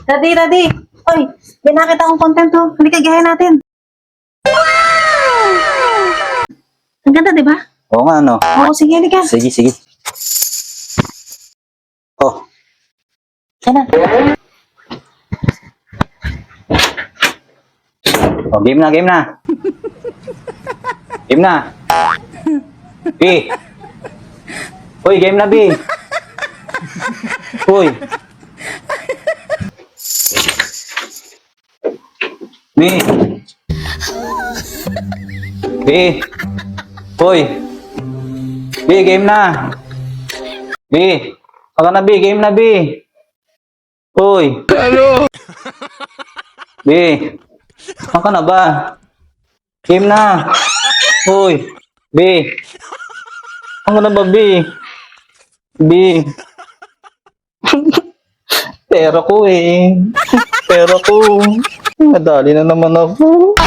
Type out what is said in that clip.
Ready. Oy, binakit akong content to. Halika, gayahin natin. Ang ganda, di ba? Oo nga, no? Oo, sige, halika. Sige. Oh, Sana. oh, game na. Game na. B. Uy, game na, B. Uy. B. B. Uy. B, game na. B. Saka na, B. Game na, B. Uy. Hello. B. Saka na ba? Game na. Uy. B. Saka na ba, B? B. Pera ko eh. Pera ko. Nadali na naman ako.